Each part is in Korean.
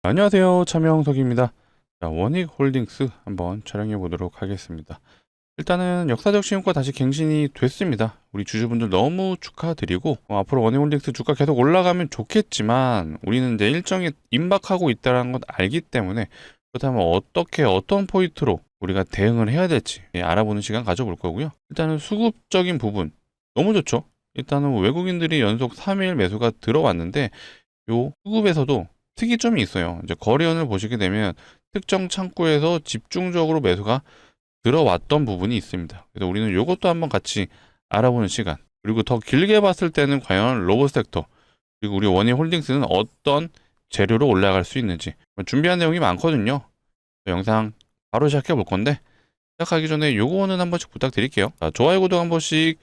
안녕하세요. 차명석입니다. 자, 원익홀딩스 한번 촬영해 보도록 하겠습니다. 일단은 역사적 신고가 다시 갱신이 됐습니다. 우리 주주분들 너무 축하드리고 앞으로 원익홀딩스 주가 계속 올라가면 좋겠지만 우리는 이제 일정이 임박하고 있다는 건 알기 때문에 그렇다면 어떻게 어떤 포인트로 우리가 대응을 해야 될지 알아보는 시간 가져볼 거고요. 일단은 수급적인 부분 너무 좋죠. 일단은 외국인들이 연속 3일 매수가 들어왔는데 요 수급에서도 특이점이 있어요. 이제 거래원을 보시게 되면 특정 창구에서 집중적으로 매수가 들어왔던 부분이 있습니다. 그래서 우리는 이것도 한번 같이 알아보는 시간, 그리고 더 길게 봤을 때는 과연 로봇 섹터, 그리고 우리 원희홀딩스는 어떤 재료로 올라갈 수 있는지 준비한 내용이 많거든요. 영상 바로 시작해 볼 건데 시작하기 전에 요거는 한 번씩 부탁드릴게요. 자, 좋아요, 구독 한 번씩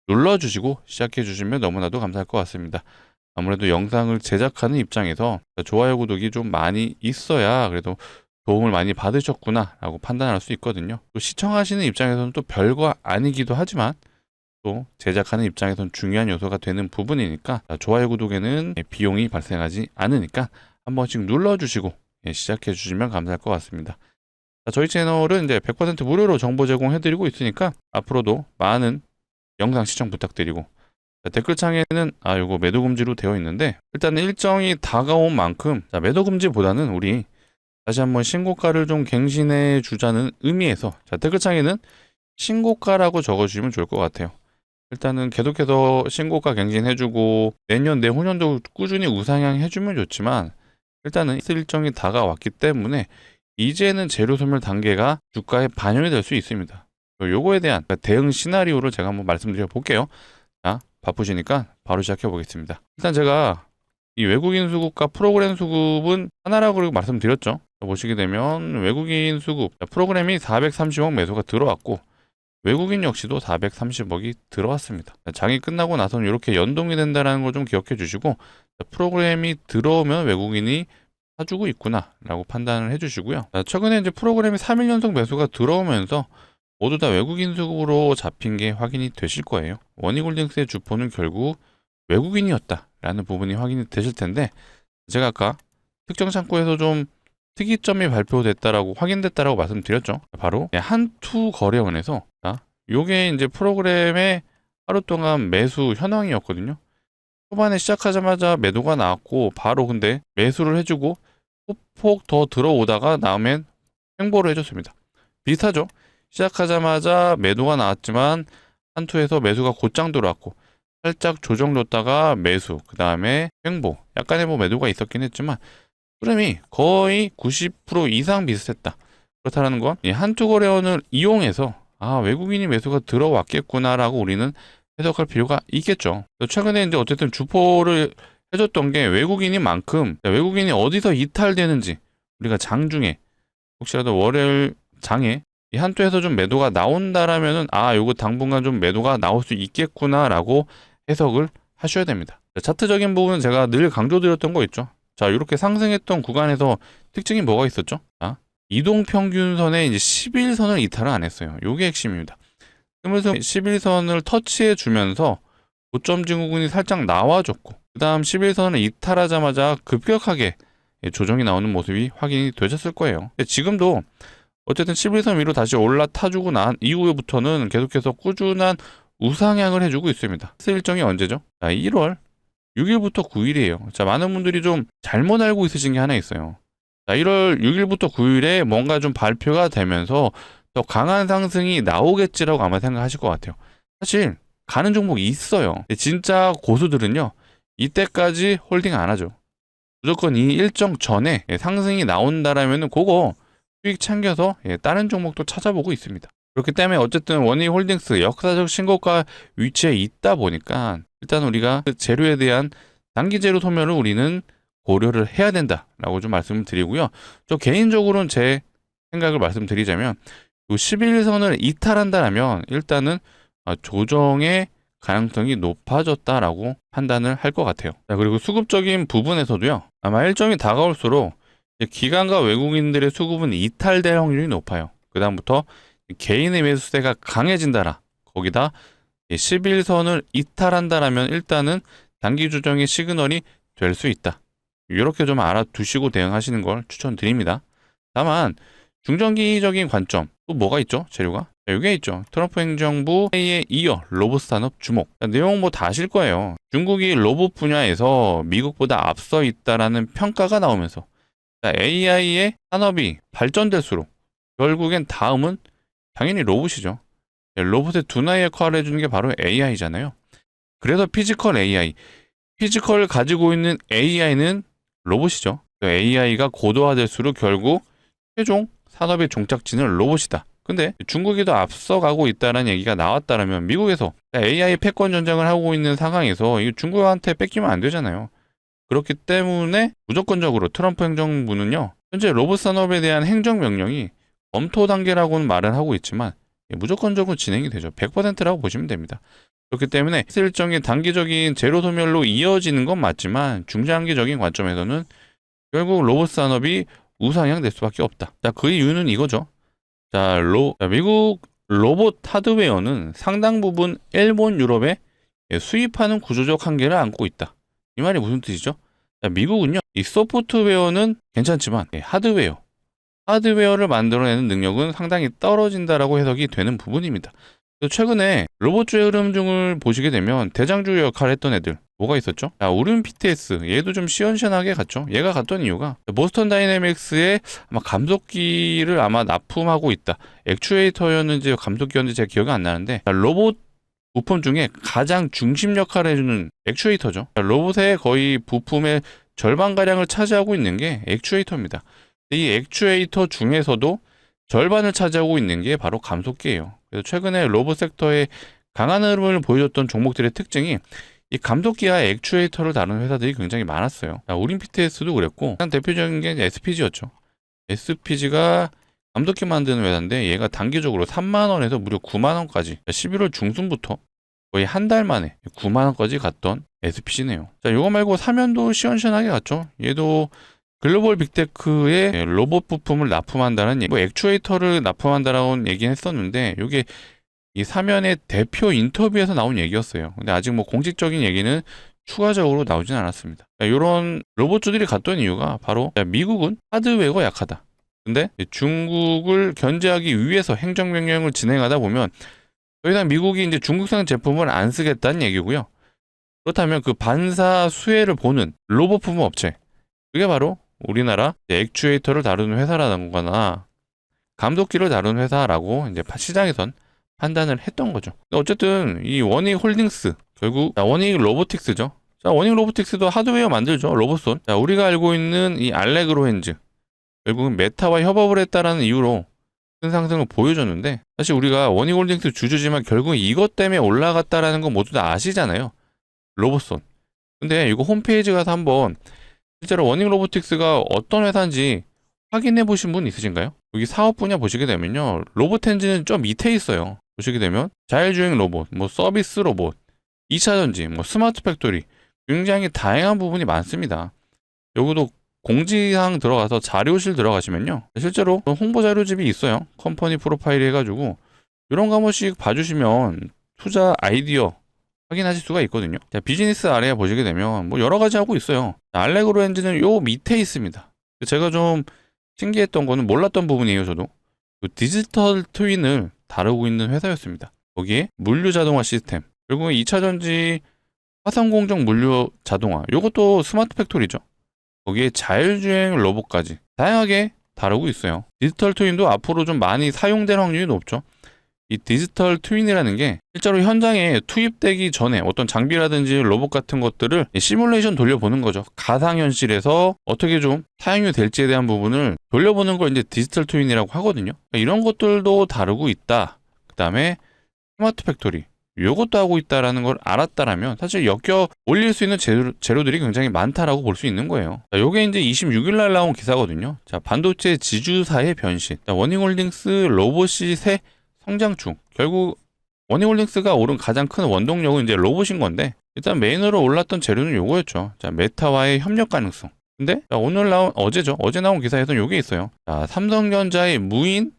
눌러주시고 시작해 주시면 너무나도 감사할 것 같습니다. 아무래도 영상을 제작하는 입장에서 좋아요, 구독이 좀 많이 있어야 그래도 도움을 많이 받으셨구나 라고 판단할 수 있거든요. 또 시청하시는 입장에서는 또 별거 아니기도 하지만 또 제작하는 입장에서는 중요한 요소가 되는 부분이니까 좋아요, 구독에는 비용이 발생하지 않으니까 한 번씩 눌러주시고 시작해 주시면 감사할 것 같습니다. 저희 채널은 이제 100% 무료로 정보 제공해드리고 있으니까 앞으로도 많은 영상 시청 부탁드리고, 댓글창에는 요거 매도 금지로 되어 있는데 일단은 일정이 다가온 만큼 매도 금지보다는 우리 다시 한번 신고가를 좀 갱신해 주자는 의미에서 댓글창에는 신고가라고 적어주시면 좋을 것 같아요. 일단은 계속해서 신고가 갱신해주고 내년 내후년도 꾸준히 우상향 해주면 좋지만 일단은 일정이 다가왔기 때문에 이제는 재료 소멸 단계가 주가에 반영이 될 수 있습니다. 요거에 대한 대응 시나리오를 제가 한번 말씀드려 볼게요. 자, 바쁘시니까 바로 시작해 보겠습니다. 일단 제가 이 외국인 수급과 프로그램 수급은 하나라고 말씀드렸죠. 보시게 되면 외국인 수급 프로그램이 430억 매수가 들어왔고 외국인 역시도 430억이 들어왔습니다. 장이 끝나고 나서는 이렇게 연동이 된다는 걸 좀 기억해 주시고 프로그램이 들어오면 외국인이 사주고 있구나 라고 판단을 해 주시고요. 최근에 이제 프로그램이 3일 연속 매수가 들어오면서 모두 다 외국인 수급으로 잡힌 게 확인이 되실 거예요. 원희홀딩스의 주포는 결국 외국인이었다라는 부분이 확인이 되실 텐데 제가 아까 특정 창구에서 좀 특이점이 발표됐다라고 확인됐다라고 말씀드렸죠. 바로 한투 거래원에서 요게 이제 프로그램의 하루 동안 매수 현황이었거든요. 초반에 시작하자마자 매도가 나왔고 바로 근데 매수를 해주고 소폭 더 들어오다가 다음엔 횡보를 해줬습니다. 비슷하죠? 시작하자마자 매도가 나왔지만 한투에서 매수가 곧장 들어왔고 살짝 조정줬다가 매수, 그 다음에 횡보, 약간의 매도가 있었긴 했지만 흐름이 거의 90% 이상 비슷했다. 그렇다는 건 이 한투 거래원을 이용해서 외국인이 매수가 들어왔겠구나라고 우리는 해석할 필요가 있겠죠. 최근에 이제 어쨌든 주포를 해줬던 게 외국인인 만큼 외국인이 어디서 이탈되는지 우리가 장중에 혹시라도 월요일 장에 이 한투에서 좀 매도가 나온다라면은 요거 당분간 좀 매도가 나올 수 있겠구나라고 해석을 하셔야 됩니다. 차트적인 부분은 제가 늘 강조드렸던 거 있죠. 자, 이렇게 상승했던 구간에서 특징이 뭐가 있었죠? 이동평균선에 이제 11선을 이탈을 안 했어요. 요게 핵심입니다. 그러면서 11선을 터치해 주면서 고점 증후군이 살짝 나와줬고 그 다음 11선을 이탈하자마자 급격하게 조정이 나오는 모습이 확인이 되셨을 거예요. 지금도 어쨌든 11선 위로 다시 올라타주고 난 이후부터는 계속해서 꾸준한 우상향을 해주고 있습니다. 일정이 언제죠? 1월 6일부터 9일이에요. 자, 많은 분들이 좀 잘못 알고 있으신 게 하나 있어요. 자, 1월 6일부터 9일에 뭔가 좀 발표가 되면서 더 강한 상승이 나오겠지라고 아마 생각하실 것 같아요. 사실 가는 종목이 있어요. 진짜 고수들은요, 이때까지 홀딩 안 하죠. 무조건 이 일정 전에 상승이 나온다라면 그거 수익 챙겨서 다른 종목도 찾아보고 있습니다. 그렇기 때문에 어쨌든 원희홀딩스 역사적 신고가 위치에 있다 보니까 일단 우리가 그 재료에 대한 단기 재료 소멸을 우리는 고려를 해야 된다라고 좀 말씀을 드리고요. 저 개인적으로는 제 생각을 말씀드리자면 11선을 이탈한다라면 일단은 조정의 가능성이 높아졌다라고 판단을 할 것 같아요. 그리고 수급적인 부분에서도요. 아마 일정이 다가올수록 기관과 외국인들의 수급은 이탈될 확률이 높아요. 그 다음부터 개인의 매수세가 강해진다라. 거기다 11선을 이탈한다라면 일단은 단기 조정의 시그널이 될 수 있다. 이렇게 좀 알아두시고 대응하시는 걸 추천드립니다. 다만 중장기적인 관점 또 뭐가 있죠? 재료가 여기에 있죠. 트럼프 행정부에 이어 로봇 산업 주목. 내용 뭐 다 아실 거예요. 중국이 로봇 분야에서 미국보다 앞서 있다라는 평가가 나오면서 AI의 산업이 발전될수록 결국엔 다음은 당연히 로봇이죠. 로봇의 두나의 역할을 해주는 게 바로 AI잖아요. 그래서 피지컬 AI, 피지컬을 가지고 있는 AI는 로봇이죠. AI가 고도화될수록 결국 최종 산업의 종착지는 로봇이다. 근데 중국이 더 앞서가고 있다는 얘기가 나왔다면 미국에서 AI 패권 전쟁을 하고 있는 상황에서 이 중국한테 뺏기면 안 되잖아요. 그렇기 때문에 무조건적으로 트럼프 행정부는요, 현재 로봇 산업에 대한 행정명령이 검토 단계라고는 말을 하고 있지만 무조건적으로 진행이 되죠. 100%라고 보시면 됩니다. 그렇기 때문에 일정의 단기적인 제로 소멸로 이어지는 건 맞지만 중장기적인 관점에서는 결국 로봇 산업이 우상향 될 수밖에 없다. 자, 그 이유는 이거죠. 자, 미국 로봇 하드웨어는 상당 부분 일본, 유럽에 수입하는 구조적 한계를 안고 있다. 이 말이 무슨 뜻이죠? 자, 미국은요, 이 소프트웨어는 괜찮지만 하드웨어를 만들어내는 능력은 상당히 떨어진다라고 해석이 되는 부분입니다. 최근에 로봇주의 흐름 중을 보시게 되면 대장주 역할을 했던 애들 뭐가 있었죠? 우린 PTS 얘도 좀 시원시원하게 갔죠. 얘가 갔던 이유가 보스턴 다이내믹스의 아마 감속기를 아마 납품하고 있다. 액추에이터였는지 감속기였는지 제가 기억이 안 나는데 로봇 부품 중에 가장 중심 역할을 해주는 액추에이터죠. 로봇의 거의 부품의 절반가량을 차지하고 있는 게 액추에이터입니다. 이 액추에이터 중에서도 절반을 차지하고 있는 게 바로 감속기예요. 그래서 최근에 로봇 섹터에 강한 흐름을 보여줬던 종목들의 특징이 이 감속기와 액추에이터를 다루는 회사들이 굉장히 많았어요. 우린 PTS도 그랬고 가장 대표적인 게 SPG였죠. SPG가 감속기 만드는 회사인데 얘가 단기적으로 3만원에서 무려 9만원까지 11월 중순부터 거의 한 달 만에 9만원까지 갔던 SPG네요. 자, 이거 말고 사면도 시원시원하게 갔죠. 얘도 글로벌 빅테크의 로봇 부품을 납품한다는 뭐 액추에이터를 납품한다라는 얘기는 했었는데 이게 이 사면의 대표 인터뷰에서 나온 얘기였어요. 근데 아직 뭐 공식적인 얘기는 추가적으로 나오진 않았습니다. 이런 로봇주들이 갔던 이유가 바로 미국은 하드웨어가 약하다. 근데 중국을 견제하기 위해서 행정명령을 진행하다 보면 더 이상 미국이 이제 중국산 제품을 안 쓰겠다는 얘기고요. 그렇다면 그 반사 수혜를 보는 로봇 부품 업체, 그게 바로 우리나라 액추에이터를 다루는 회사라는 거나 감속기를 다루는 회사라고 이제 시장에선 판단을 했던 거죠. 어쨌든 이 원익홀딩스, 결국 원익 로보틱스죠. 자, 원익 로보틱스도 하드웨어 만들죠. 로봇손. 자, 우리가 알고 있는 이 알레그로 핸즈, 결국은 메타와 협업을 했다라는 이유로 큰 상승을 보여줬는데, 사실 우리가 원익홀딩스 주주지만 결국 이것 때문에 올라갔다라는 건 모두 다 아시잖아요. 로봇손. 근데 이거 홈페이지 가서 한번 실제로 원익 로보틱스가 어떤 회사인지 확인해 보신 분 있으신가요? 여기 사업 분야 보시게 되면요, 로봇 엔진은 좀 밑에 있어요. 보시게 되면 자율주행 로봇, 뭐 서비스 로봇, 2차전지, 뭐 스마트 팩토리, 굉장히 다양한 부분이 많습니다. 여기도 공지사항 들어가서 자료실 들어가시면요, 실제로 홍보 자료집이 있어요. 컴퍼니 프로파일 해가지고 이런 거 한 번씩 봐주시면 투자 아이디어 확인하실 수가 있거든요. 자, 비즈니스 아래에 보시게 되면 뭐 여러 가지 하고 있어요. 알레그로 엔진은 요 밑에 있습니다. 제가 좀 신기했던 거는 몰랐던 부분이에요. 저도 디지털 트윈을 다루고 있는 회사였습니다. 거기에 물류 자동화 시스템, 그리고 2차전지 화성 공정 물류 자동화, 요것도 스마트 팩토리죠. 거기에 자율주행 로봇까지 다양하게 다루고 있어요. 디지털 트윈도 앞으로 좀 많이 사용될 확률이 높죠. 이 디지털 트윈이라는 게 실제로 현장에 투입되기 전에 어떤 장비라든지 로봇 같은 것들을 시뮬레이션 돌려보는 거죠. 가상현실에서 어떻게 좀 사용이 될지에 대한 부분을 돌려보는 걸 이제 디지털 트윈이라고 하거든요. 이런 것들도 다루고 있다. 그 다음에 스마트 팩토리, 요것도 하고 있다라는 걸 알았다라면 사실 엮여 올릴 수 있는 재료들이 굉장히 많다라고 볼 수 있는 거예요. 자, 요게 이제 26일 날 나온 기사거든요. 자, 반도체 지주사의 변신. 자, 원익홀딩스 로봇이 새 성장중. 결국 원익홀딩스가 오른 가장 큰 원동력은 이제 로봇인 건데, 일단 메인으로 올랐던 재료는 요거였죠. 자, 메타와의 협력 가능성. 근데 자, 오늘 나온 어제 나온 기사에서는 요게 있어요. 자, 삼성전자의 무인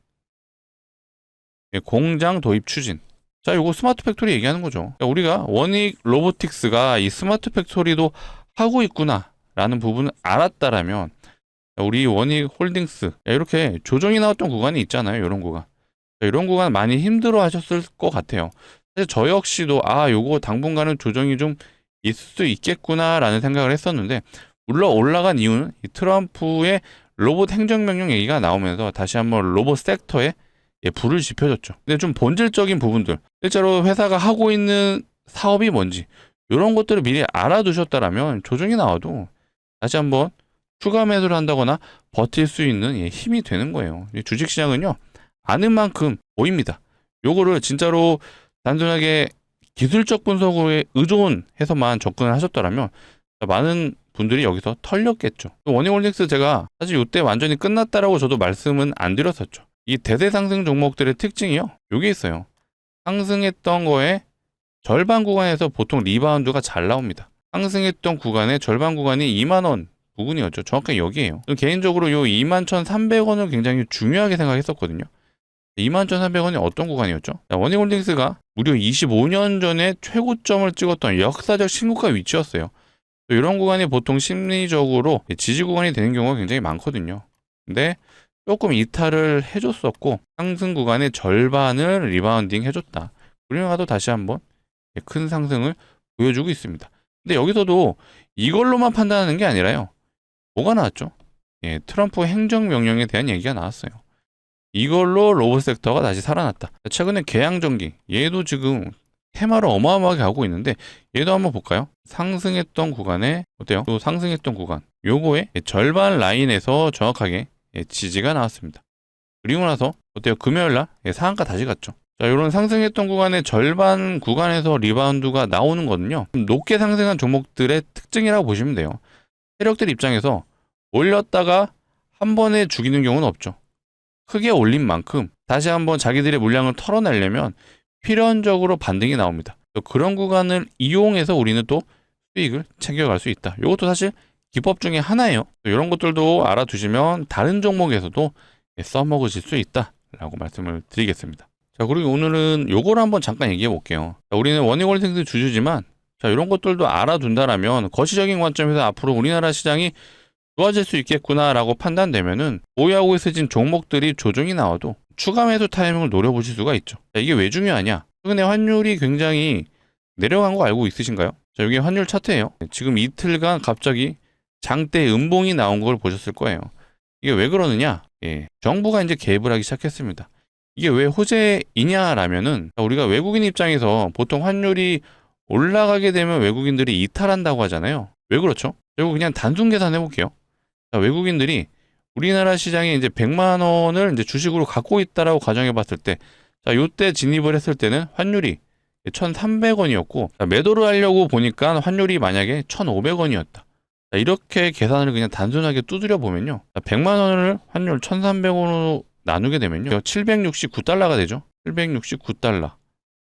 공장 도입 추진. 자, 요거 스마트 팩토리 얘기하는 거죠. 자, 우리가 원익 로보틱스가 이 스마트 팩토리도 하고 있구나 라는 부분을 알았다라면 우리 원익홀딩스 이렇게 조정이 나왔던 구간이 있잖아요. 이런 구간. 이런 구간 많이 힘들어 하셨을 것 같아요. 사실 저 역시도 요거 당분간은 조정이 좀 있을 수 있겠구나 라는 생각을 했었는데, 물론 올라간 이유는 이 트럼프의 로봇 행정명령 얘기가 나오면서 다시 한번 로봇 섹터에 불을 지펴줬죠. 근데 좀 본질적인 부분들, 실제로 회사가 하고 있는 사업이 뭔지 이런 것들을 미리 알아두셨다라면 조정이 나와도 다시 한번 추가 매수를 한다거나 버틸 수 있는 힘이 되는 거예요. 주식시장은요, 아는 만큼 보입니다. 요거를 진짜로 단순하게 기술적 분석에 의존해서만 접근을 하셨더라면 많은 분들이 여기서 털렸겠죠. 원익홀딩스 제가 사실 이때 완전히 끝났다라고 저도 말씀은 안 드렸었죠. 이 대세 상승 종목들의 특징이요, 요게 있어요. 상승했던 거에 절반 구간에서 보통 리바운드가 잘 나옵니다. 상승했던 구간의 절반 구간이 2만원 부근이었죠. 정확하게 여기에요. 개인적으로 요 21,300원을 굉장히 중요하게 생각했었거든요. 21,300원이 어떤 구간이었죠? 원익홀딩스가 무려 25년 전에 최고점을 찍었던 역사적 신고가 위치였어요. 이런 구간이 보통 심리적으로 지지 구간이 되는 경우가 굉장히 많거든요. 근데 조금 이탈을 해줬었고 상승 구간의 절반을 리바운딩 해줬다. 우리나라도 다시 한번 큰 상승을 보여주고 있습니다. 근데 여기서도 이걸로만 판단하는 게 아니라요. 뭐가 나왔죠? 트럼프 행정명령에 대한 얘기가 나왔어요. 이걸로 로봇 섹터가 다시 살아났다. 최근에 계양전기, 얘도 지금 테마를 어마어마하게 하고 있는데 얘도 한번 볼까요? 상승했던 구간에 어때요? 또 상승했던 구간, 요거의 절반 라인에서 정확하게 지지가 나왔습니다. 그리고 나서 어때요? 금요일날 상한가 다시 갔죠. 자, 이런 상승했던 구간의 절반 구간에서 리바운드가 나오는 거는요, 높게 상승한 종목들의 특징이라고 보시면 돼요. 세력들 입장에서 올렸다가 한 번에 죽이는 경우는 없죠. 크게 올린 만큼 다시 한번 자기들의 물량을 털어내려면 필연적으로 반등이 나옵니다. 그런 구간을 이용해서 우리는 또 수익을 챙겨갈 수 있다. 이것도 사실 기법 중에 하나예요. 이런 것들도 알아두시면 다른 종목에서도 써먹으실 수 있다라고 말씀을 드리겠습니다. 자, 그리고 오늘은 요거를 한번 잠깐 얘기해 볼게요. 자, 우리는 원익홀딩스 주주지만 자, 이런 것들도 알아둔다라면 거시적인 관점에서 앞으로 우리나라 시장이 좋아질 수 있겠구나라고 판단되면은 보유하고 있으신 종목들이 조정이 나와도 추가 매수 타이밍을 노려보실 수가 있죠. 자, 이게 왜 중요하냐? 최근에 환율이 굉장히 내려간 거 알고 있으신가요? 자, 이게 환율 차트예요. 지금 이틀간 갑자기 장대 음봉이 나온 걸 보셨을 거예요. 이게 왜 그러느냐? 정부가 이제 개입을 하기 시작했습니다. 이게 왜 호재이냐라면은 우리가 외국인 입장에서 보통 환율이 올라가게 되면 외국인들이 이탈한다고 하잖아요. 왜 그렇죠? 그리고 그냥 단순 계산해 볼게요. 자, 외국인들이 우리나라 시장에 이제 100만 원을 이제 주식으로 갖고 있다라고 가정해 봤을 때, 자, 요때 진입을 했을 때는 환율이 1,300원이었고, 매도를 하려고 보니까 환율이 만약에 1,500원이었다. 자, 이렇게 계산을 그냥 단순하게 두드려 보면요. 자, 100만 원을 환율 1,300원으로 나누게 되면요. 769달러가 되죠. 769달러.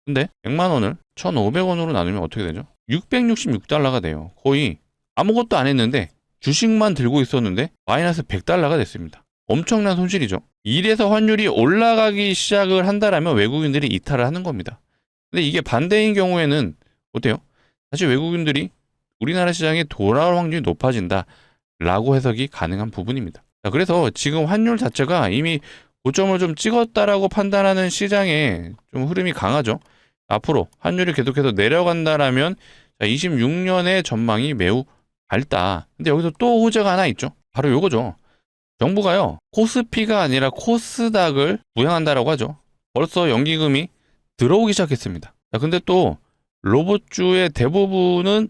근데 100만 원을 1,500원으로 나누면 어떻게 되죠? 666달러가 돼요. 거의 아무것도 안 했는데 주식만 들고 있었는데 마이너스 100달러가 됐습니다. 엄청난 손실이죠. 이래서 환율이 올라가기 시작을 한다라면 외국인들이 이탈을 하는 겁니다. 근데 이게 반대인 경우에는 어때요? 사실 외국인들이 우리나라 시장에 돌아올 확률이 높아진다라고 해석이 가능한 부분입니다. 자, 그래서 지금 환율 자체가 이미 고점을 좀 찍었다라고 판단하는 시장에 좀 흐름이 강하죠. 앞으로 환율이 계속해서 내려간다라면 26년의 전망이 매우 밝다. 근데 여기서 또 호재가 하나 있죠. 바로 요거죠. 정부가요, 코스피가 아니라 코스닥을 부양한다라고 하죠. 벌써 연기금이 들어오기 시작했습니다. 자, 근데 또 로봇주의 대부분은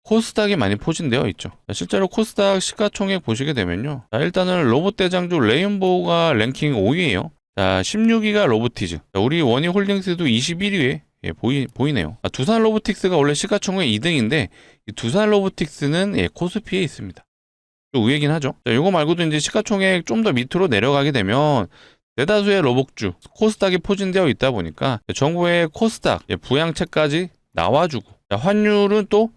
코스닥이 많이 포진되어 있죠. 자, 실제로 코스닥 시가총액 보시게 되면요. 자, 일단은 로봇 대장주 레인보우가 랭킹 5위예요. 자, 16위가 로보티즈. 자, 우리 원익홀딩스도 21위에 보이네요. 두산 로보틱스가 원래 시가총액 2등인데 이 두산 로보틱스는 코스피에 있습니다. 좀 의외긴 하죠. 자, 이거 말고도 이제 시가총액 좀 더 밑으로 내려가게 되면 대다수의 로봇주 코스닥이 포진되어 있다 보니까 정부의 코스닥 부양책까지 나와주고, 자, 환율은 또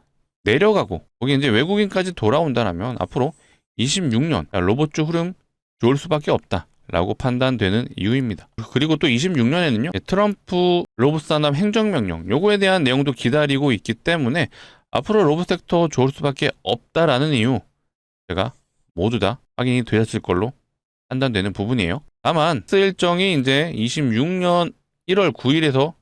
내려가고 거기 이제 외국인까지 돌아온다라면 앞으로 26년 로봇주 흐름 좋을 수밖에 없다 라고 판단되는 이유입니다. 그리고 또 26년에는요 트럼프 로봇 산업 행정명령 요거에 대한 내용도 기다리고 있기 때문에 앞으로 로봇 섹터 좋을 수밖에 없다라는 이유, 제가 모두 다 확인이 되었을 걸로 판단되는 부분이에요. 다만 일정이 이제 26년 1월 9일에서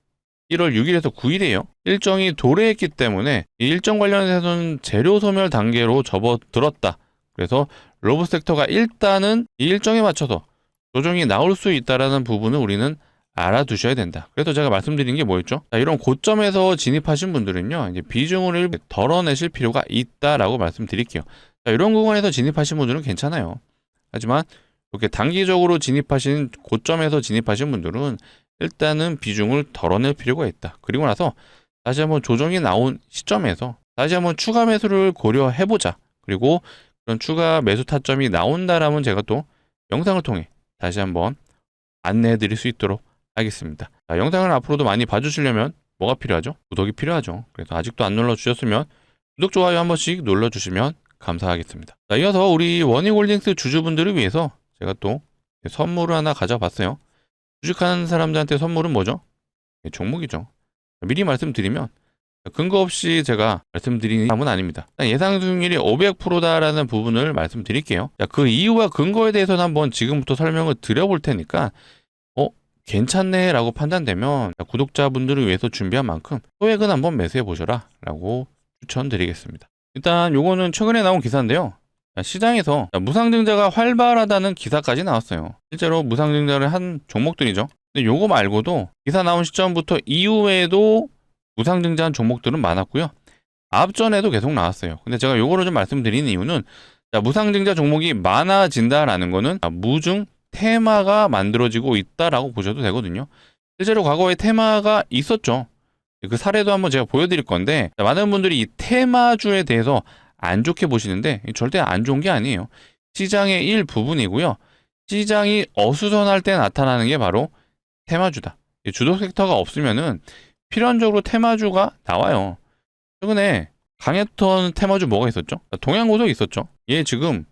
1월 6일에서 9일이에요. 일정이 도래했기 때문에 이 일정 관련해서는 재료 소멸 단계로 접어들었다. 그래서 러브 섹터가 일단은 이 일정에 맞춰서 조정이 나올 수 있다라는 부분을 우리는 알아두셔야 된다. 그래서 제가 말씀드린 게 뭐였죠? 자, 이런 고점에서 진입하신 분들은요, 이제 비중을 덜어내실 필요가 있다라고 말씀드릴게요. 자, 이런 구간에서 진입하신 분들은 괜찮아요. 하지만 이렇게 단기적으로 진입하신 고점에서 진입하신 분들은 일단은 비중을 덜어낼 필요가 있다. 그리고 나서 다시 한번 조정이 나온 시점에서 다시 한번 추가 매수를 고려해보자. 그리고 그런 추가 매수 타점이 나온다라면 제가 또 영상을 통해 다시 한번 안내해 드릴 수 있도록 하겠습니다. 자, 영상을 앞으로도 많이 봐주시려면 뭐가 필요하죠? 구독이 필요하죠. 그래서 아직도 안 눌러주셨으면 구독, 좋아요 한 번씩 눌러주시면 감사하겠습니다. 자, 이어서 우리 원익홀딩스 주주분들을 위해서 제가 또 선물을 하나 가져봤어요. 주식하는 사람들한테 선물은 뭐죠? 종목이죠. 미리 말씀드리면 근거 없이 제가 말씀드리는 사람은 아닙니다. 예상 수익률이 500%다라는 부분을 말씀드릴게요. 그 이유와 근거에 대해서는 한번 지금부터 설명을 드려볼 테니까 괜찮네 라고 판단되면 구독자분들을 위해서 준비한 만큼 소액은 한번 매수해 보셔라 라고 추천드리겠습니다. 일단 요거는 최근에 나온 기사인데요. 시장에서 무상증자가 활발하다는 기사까지 나왔어요. 실제로 무상증자를 한 종목들이죠. 근데 요거 말고도 기사 나온 시점부터 이후에도 무상증자한 종목들은 많았고요. 앞전에도 계속 나왔어요. 근데 제가 요거를 좀 말씀드리는 이유는 무상증자 종목이 많아진다라는 거는 무증 테마가 만들어지고 있다라고 보셔도 되거든요. 실제로 과거에 테마가 있었죠. 그 사례도 한번 제가 보여드릴 건데 많은 분들이 이 테마주에 대해서 안 좋게 보시는데 절대 안 좋은 게 아니에요. 시장의 일부분이고요. 시장이 어수선할 때 나타나는 게 바로 테마주다. 주도 섹터가 없으면은 필연적으로 테마주가 나와요. 최근에 강했던 테마주 뭐가 있었죠? 동양고속 있었죠. 얘 지금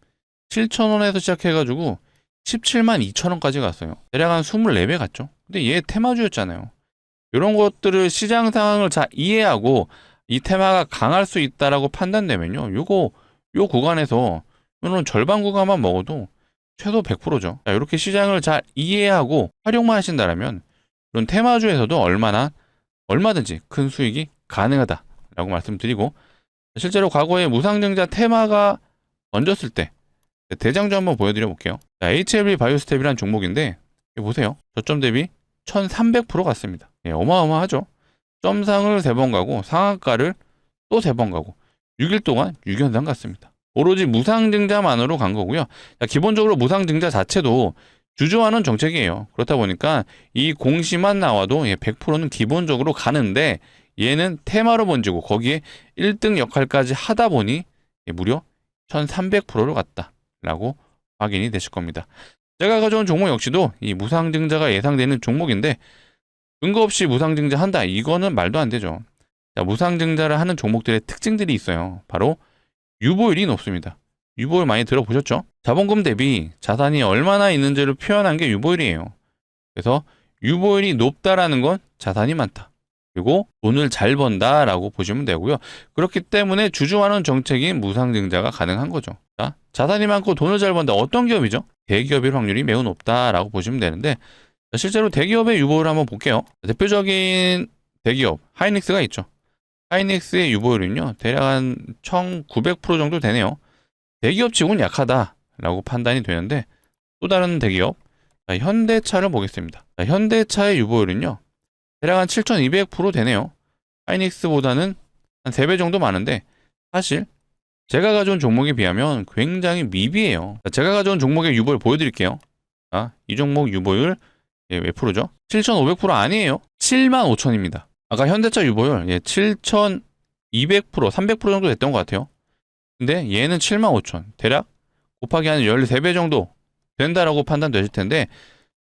7,000원에서 시작해가지고 17만 2천원까지 갔어요. 대략 한 24배 갔죠. 근데 얘 테마주였잖아요. 이런 것들을 시장 상황을 잘 이해하고 이 테마가 강할 수 있다라고 판단되면요. 요 구간에서 이런 절반 구간만 먹어도 최소 100%죠. 자, 이렇게 시장을 잘 이해하고 활용만 하신다면 이런 테마주에서도 얼마든지 큰 수익이 가능하다라고 말씀드리고 실제로 과거에 무상증자 테마가 던졌을 때 대장주 한번 보여드려 볼게요. HLB 바이오스텝이라는 종목인데 보세요. 저점 대비 1300% 갔습니다. 어마어마하죠. 점상을 3번 가고 상한가를 또 3번 가고 6일 동안 6연상 갔습니다. 오로지 무상증자만으로 간 거고요. 기본적으로 무상증자 자체도 주저하는 정책이에요. 그렇다 보니까 이 공시만 나와도 100%는 기본적으로 가는데 얘는 테마로 번지고 거기에 1등 역할까지 하다 보니 무려 1300%로 갔다 라고 확인이 되실 겁니다. 제가 가져온 종목 역시도 이 무상증자가 예상되는 종목인데 근거 없이 무상증자 한다. 이거는 말도 안 되죠. 자, 무상증자를 하는 종목들의 특징들이 있어요. 바로 유보율이 높습니다. 유보율 많이 들어보셨죠? 자본금 대비 자산이 얼마나 있는지를 표현한 게 유보율이에요. 그래서 유보율이 높다라는 건 자산이 많다. 그리고 돈을 잘 번다라고 보시면 되고요. 그렇기 때문에 주주환원 정책인 무상증자가 가능한 거죠. 자, 자산이 많고 돈을 잘 번다. 어떤 기업이죠? 대기업일 확률이 매우 높다라고 보시면 되는데 실제로 대기업의 유보율을 한번 볼게요. 대표적인 대기업 하이닉스가 있죠. 하이닉스의 유보율은요. 대략 한 1900% 정도 되네요. 대기업 치고는 약하다라고 판단이 되는데 또 다른 대기업 현대차를 보겠습니다. 현대차의 유보율은요. 대략 한 7200% 되네요. 하이닉스보다는 한 3배 정도 많은데 사실 제가 가져온 종목에 비하면 굉장히 미비해요. 제가 가져온 종목의 유보율 보여드릴게요. 이 종목 유보율 몇 프로죠? 7500% 아니에요. 75000입니다. 아까 현대차 유보율 7200%, 300% 정도 됐던 것 같아요. 근데 얘는 75000. 대략 곱하기 한 13배 정도 된다라고 판단되실 텐데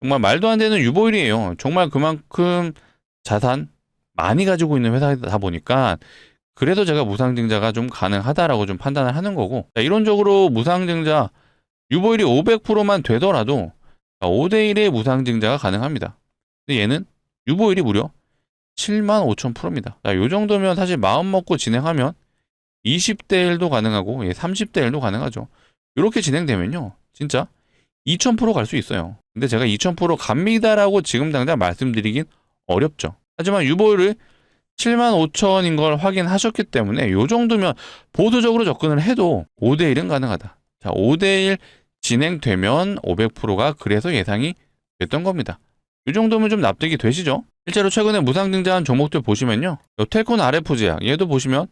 정말 말도 안 되는 유보율이에요. 정말 그만큼 자산 많이 가지고 있는 회사다 보니까 그래서 제가 무상증자가 좀 가능하다라고 좀 판단을 하는 거고 이론적으로 무상증자 유보율이 500%만 되더라도 5대1의 무상증자가 가능합니다. 근데 얘는 유보율이 무려 75,000%입니다. 이 정도면 사실 마음 먹고 진행하면 20대 1도 가능하고 30대 1도 가능하죠. 이렇게 진행되면요. 진짜 2000% 갈 수 있어요. 근데 제가 2000% 갑니다라고 지금 당장 말씀드리긴 어렵죠. 하지만 유보율을 75,000인 걸 확인하셨기 때문에 이 정도면 보수적으로 접근을 해도 5대1은 가능하다. 자, 5대1 진행되면 500%가 그래서 예상이 됐던 겁니다. 이 정도면 좀 납득이 되시죠? 실제로 최근에 무상 등장한 종목들 보시면요. 텔콘 RF제약 얘도 보시면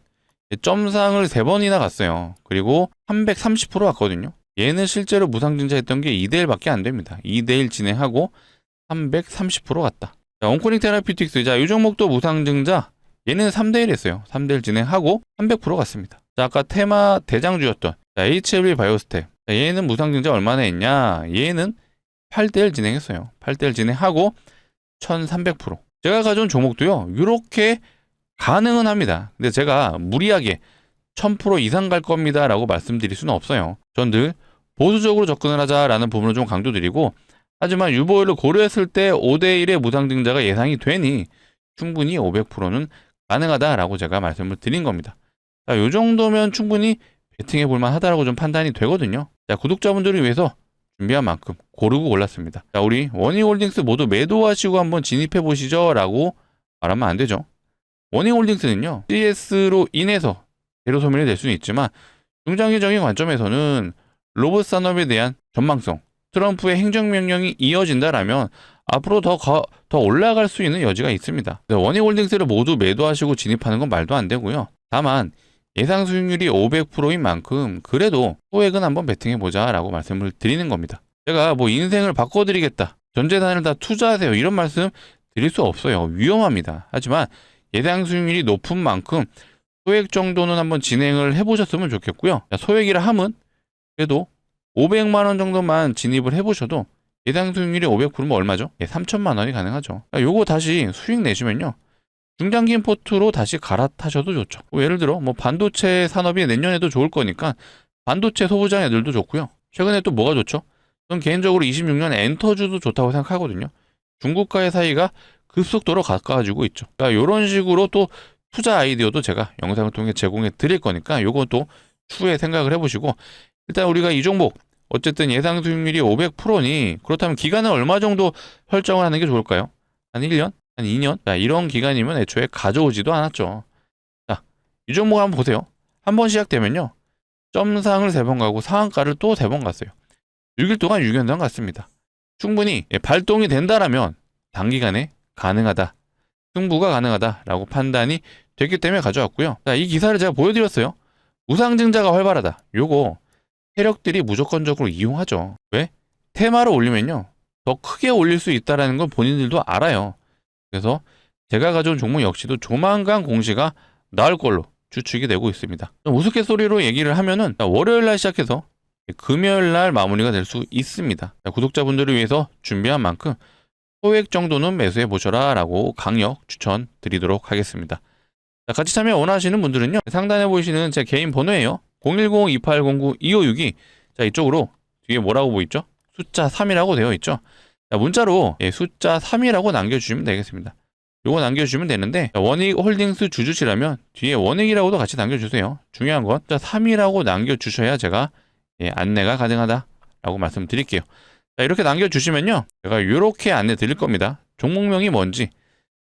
점상을 3번이나 갔어요. 그리고 330% 왔거든요. 얘는 실제로 무상 증자했던 게 2대1밖에 안 됩니다. 2대1 진행하고 330% 갔다. 자, 온코닉 테라피틱스. 자, 이 종목도 무상 증자. 얘는 3대1 했어요. 3대1 진행하고 300% 갔습니다. 자, 아까 테마 대장주였던 HLB 바이오스텍. 자, 얘는 무상 증자 얼마나 했냐? 얘는 8대1 진행했어요. 8대1 진행하고 1300%. 제가 가져온 종목도요. 이렇게 가능은 합니다. 근데 제가 무리하게 1000% 이상 갈 겁니다 라고 말씀드릴 수는 없어요. 전 늘 보수적으로 접근을 하자라는 부분을 좀 강조드리고, 하지만 유보율을 고려했을 때 5대1의 무상증자가 예상이 되니 충분히 500%는 가능하다라고 제가 말씀을 드린 겁니다. 자, 이 정도면 충분히 베팅해 볼만 하다라고 좀 판단이 되거든요. 자, 구독자분들을 위해서 준비한 만큼 고르고 골랐습니다. 자, 우리 원익홀딩스 모두 매도하시고 한번 진입해 보시죠 라고 말하면 안 되죠. 원익홀딩스는요, CS로 인해서 재료 소멸이 될 수는 있지만 중장기적인 관점에서는 로봇 산업에 대한 전망성, 트럼프의 행정명령이 이어진다라면 앞으로 더 올라갈 수 있는 여지가 있습니다. 원익홀딩스를 모두 매도하시고 진입하는 건 말도 안 되고요. 다만 예상 수익률이 500%인 만큼 그래도 소액은 한번 베팅해보자 라고 말씀을 드리는 겁니다. 제가 뭐 인생을 바꿔드리겠다, 전재산을 다 투자하세요, 이런 말씀 드릴 수 없어요. 위험합니다. 하지만 예상 수익률이 높은 만큼 소액 정도는 한번 진행을 해보셨으면 좋겠고요. 소액이라 함은 그래도 500만 원 정도만 진입을 해보셔도 예상 수익률이 500%면 얼마죠? 3천만 원이 가능하죠. 요거 다시 수익 내시면요, 중장기 포트로 다시 갈아타셔도 좋죠. 예를 들어 뭐 반도체 산업이 내년에도 좋을 거니까 반도체 소부장 애들도 좋고요. 최근에 또 뭐가 좋죠? 저는 개인적으로 26년 엔터주도 좋다고 생각하거든요. 중국과의 사이가 급속도로 가까워지고 있죠. 그러니까 이런 식으로 또 투자 아이디어도 제가 영상을 통해 제공해 드릴 거니까 요것도 추후에 생각을 해보시고, 일단 우리가 이 종목 어쨌든 예상 수익률이 500%니 그렇다면 기간을 얼마 정도 설정을 하는 게 좋을까요? 한 1년? 한 2년? 자, 이런 기간이면 애초에 가져오지도 않았죠. 자, 이 종목 한번 보세요. 한번 시작되면요, 점상을 3번 가고 상한가를 또 3번 갔어요. 6일 동안 6연장 갔습니다. 충분히 발동이 된다라면 단기간에 가능하다, 승부가 가능하다라고 판단이 됐기 때문에 가져왔고요. 자, 이 기사를 제가 보여드렸어요. 무상증자가 활발하다. 요거 세력들이 무조건적으로 이용하죠. 왜? 테마로 올리면요, 더 크게 올릴 수 있다는 건 본인들도 알아요. 그래서 제가 가져온 종목 역시도 조만간 공시가 나올 걸로 추측이 되고 있습니다. 우스갯소리로 얘기를 하면은 월요일 날 시작해서 금요일 날 마무리가 될 수 있습니다. 구독자분들을 위해서 준비한 만큼 소액 정도는 매수해 보셔라 라고 강력 추천드리도록 하겠습니다. 자, 같이 참여 원하시는 분들은요, 상단에 보이시는 제 개인 번호예요. 010-2809-2562. 자, 이쪽으로 뒤에 뭐라고 보이죠? 숫자 3이라고 되어 있죠. 자, 문자로 숫자 3이라고 남겨주시면 되겠습니다. 요거 남겨주시면 되는데, 원익홀딩스 주주시라면 뒤에 원익이라고도 같이 남겨주세요. 중요한 건 숫자 3이라고 남겨주셔야 제가 안내가 가능하다라고 말씀드릴게요. 자, 이렇게 남겨주시면요, 제가 이렇게 안내 드릴 겁니다. 종목명이 뭔지,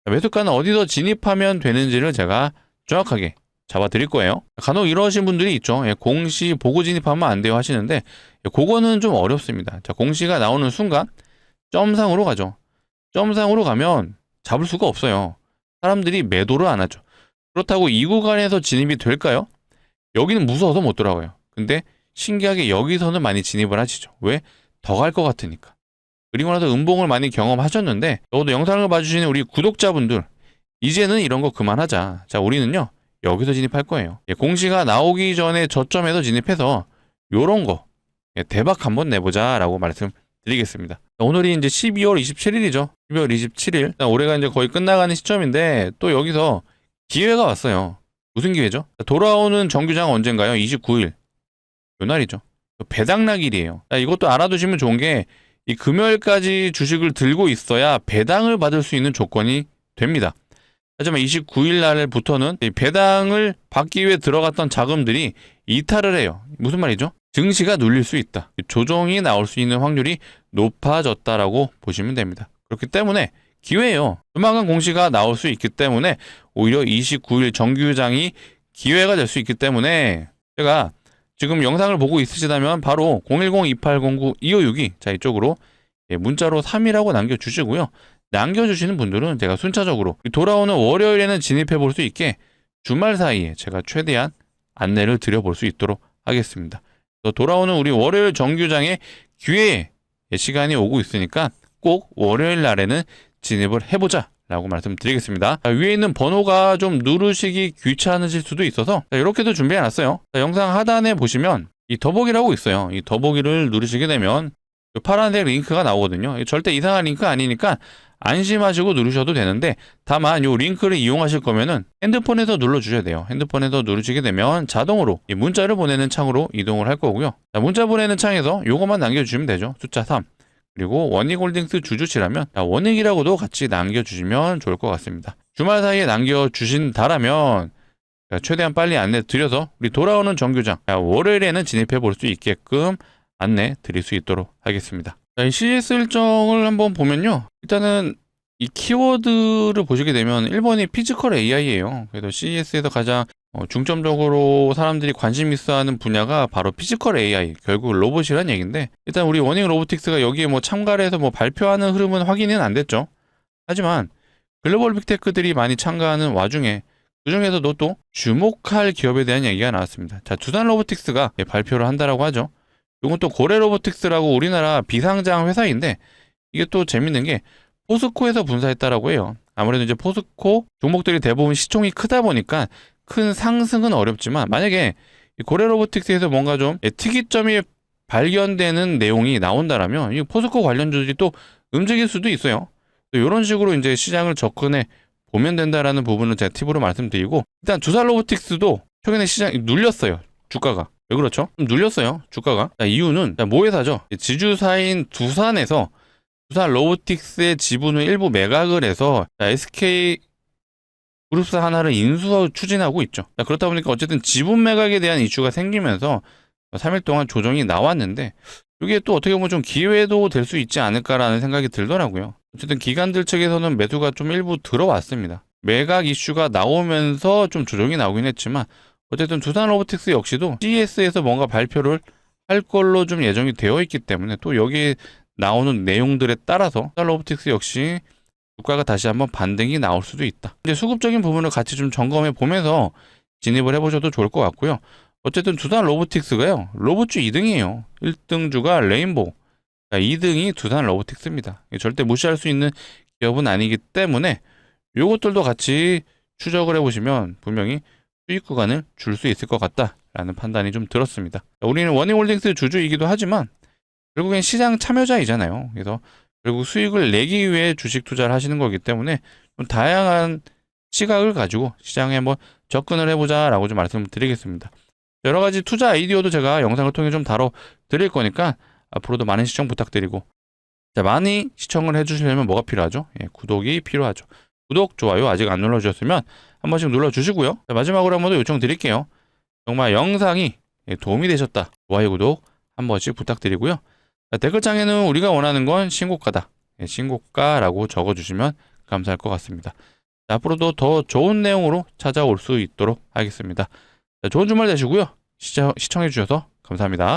매수가는 어디서 진입하면 되는지를 제가 정확하게 잡아 드릴 거예요. 간혹 이러신 분들이 있죠. 공시 보고 진입하면 안 돼요 하시는데, 그거는 좀 어렵습니다. 자, 공시가 나오는 순간 점상으로 가죠. 점상으로 가면 잡을 수가 없어요. 사람들이 매도를 안 하죠. 그렇다고 이 구간에서 진입이 될까요? 여기는 무서워서 못 들어가요. 근데 신기하게 여기서는 많이 진입을 하시죠. 왜? 더 갈 것 같으니까. 그리고 나서 음봉을 많이 경험하셨는데, 적어도 영상을 봐주시는 우리 구독자분들, 이제는 이런 거 그만하자. 자, 우리는요, 여기서 진입할 거예요. 공시가 나오기 전에 저점에서 진입해서 요런 거 대박 한번 내보자 라고 말씀드리겠습니다. 오늘이 이제 12월 27일이죠. 12월 27일. 올해가 이제 거의 끝나가는 시점인데, 또 여기서 기회가 왔어요. 무슨 기회죠? 돌아오는 정규장 언젠가요? 29일. 요 날이죠. 배당락일이에요. 이것도 알아두시면 좋은 게, 이 금요일까지 주식을 들고 있어야 배당을 받을 수 있는 조건이 됩니다. 하지만 29일 날부터는 배당을 받기 위해 들어갔던 자금들이 이탈을 해요. 무슨 말이죠? 증시가 눌릴 수 있다. 조정이 나올 수 있는 확률이 높아졌다라고 보시면 됩니다. 그렇기 때문에 기회예요. 조만간 공시가 나올 수 있기 때문에 오히려 29일 정규장이 기회가 될 수 있기 때문에 제가 지금 영상을 보고 있으시다면 바로 010-2809-2562 자 이쪽으로 문자로 3이라고 남겨주시고요. 남겨주시는 분들은 제가 순차적으로 돌아오는 월요일에는 진입해 볼 수 있게 주말 사이에 제가 최대한 안내를 드려볼 수 있도록 하겠습니다. 돌아오는 우리 월요일 정규장의 기회의 시간이 오고 있으니까 꼭 월요일 날에는 진입을 해보자 라고 말씀드리겠습니다. 위에 있는 번호가 좀 누르시기 귀찮으실 수도 있어서 이렇게도 준비해놨어요. 영상 하단에 보시면 이 더보기라고 있어요. 이 더보기를 누르시게 되면 파란색 링크가 나오거든요. 절대 이상한 링크 아니니까 안심하시고 누르셔도 되는데 다만 이 링크를 이용하실 거면은 핸드폰에서 눌러주셔야 돼요. 핸드폰에서 누르시게 되면 자동으로 이 문자를 보내는 창으로 이동을 할 거고요. 문자 보내는 창에서 요것만 남겨주시면 되죠. 숫자 3. 그리고 원익홀딩스 주주치라면 원익이라고도 같이 남겨주시면 좋을 것 같습니다. 주말 사이에 남겨주신다라면 최대한 빨리 안내 드려서 우리 돌아오는 정규장 월요일에는 진입해 볼 수 있게끔 안내 드릴 수 있도록 하겠습니다. 이 CS 일정을 한번 보면요. 일단은 이 키워드를 보시게 되면 1번이 피지컬 AI예요. 그래서 CES에서 가장 중점적으로 사람들이 관심 있어 하는 분야가 바로 피지컬 AI, 결국 로봇이란 얘기인데, 일단 우리 워닝 로보틱스가 여기에 참가를 해서 발표하는 흐름은 확인은 안 됐죠. 하지만 글로벌 빅테크들이 많이 참가하는 와중에 그 중에서도 또 주목할 기업에 대한 얘기가 나왔습니다. 자, 두산 로보틱스가 발표를 한다라고 하죠. 이건 또 고래 로보틱스라고 우리나라 비상장 회사인데, 이게 또 재밌는 게 포스코에서 분사했다라고 해요. 아무래도 이제 포스코 종목들이 대부분 시총이 크다 보니까 큰 상승은 어렵지만, 만약에 고래 로보틱스에서 뭔가 좀 특이점이 발견되는 내용이 나온다라면 이 포스코 관련주들이 또 움직일 수도 있어요. 또 이런 식으로 이제 시장을 접근해 보면 된다라는 부분을 제가 팁으로 말씀드리고, 일단 두산 로보틱스도 최근에 시장이 눌렸어요. 주가가. 왜 그렇죠? 좀 눌렸어요. 주가가. 이유는 모 회사죠. 지주사인 두산에서 두산 로보틱스의 지분을 일부 매각을 해서 SK 그룹사 하나를 인수 추진하고 있죠. 그렇다 보니까 어쨌든 지분 매각에 대한 이슈가 생기면서 3일 동안 조정이 나왔는데, 이게 또 어떻게 보면 좀 기회도 될 수 있지 않을까라는 생각이 들더라고요. 어쨌든 기관들 측에서는 매수가 좀 일부 들어왔습니다. 매각 이슈가 나오면서 좀 조정이 나오긴 했지만, 어쨌든 두산 로보틱스 역시도 CES에서 뭔가 발표를 할 걸로 좀 예정이 되어 있기 때문에 또 여기에 나오는 내용들에 따라서 두산 로보틱스 역시 주가가 다시 한번 반등이 나올 수도 있다. 이제 수급적인 부분을 같이 좀 점검해 보면서 진입을 해보셔도 좋을 것 같고요. 어쨌든 두산 로보틱스가요, 로봇주 2등이에요. 1등주가 레인보우, 2등이 두산 로보틱스입니다. 절대 무시할 수 있는 기업은 아니기 때문에 이것들도 같이 추적을 해보시면 분명히 수익 구간을 줄 수 있을 것 같다라는 판단이 좀 들었습니다. 우리는 워닝홀딩스 주주이기도 하지만 결국엔 시장 참여자이잖아요. 그래서 결국 수익을 내기 위해 주식 투자를 하시는 거기 때문에 좀 다양한 시각을 가지고 시장에 한번 접근을 해보자라고 좀 말씀을 드리겠습니다. 여러 가지 투자 아이디어도 제가 영상을 통해 좀 다뤄 드릴 거니까 앞으로도 많은 시청 부탁드리고, 자, 많이 시청을 해주시려면 뭐가 필요하죠? 구독이 필요하죠. 구독, 좋아요 아직 안 눌러주셨으면 한 번씩 눌러주시고요. 자, 마지막으로 한 번 더 요청 드릴게요. 정말 영상이 도움이 되셨다, 좋아요, 구독 한 번씩 부탁드리고요. 자, 댓글창에는 우리가 원하는 건 신고가다, 신고가라고 적어주시면 감사할 것 같습니다. 자, 앞으로도 더 좋은 내용으로 찾아올 수 있도록 하겠습니다. 자, 좋은 주말 되시고요. 시청해주셔서 감사합니다.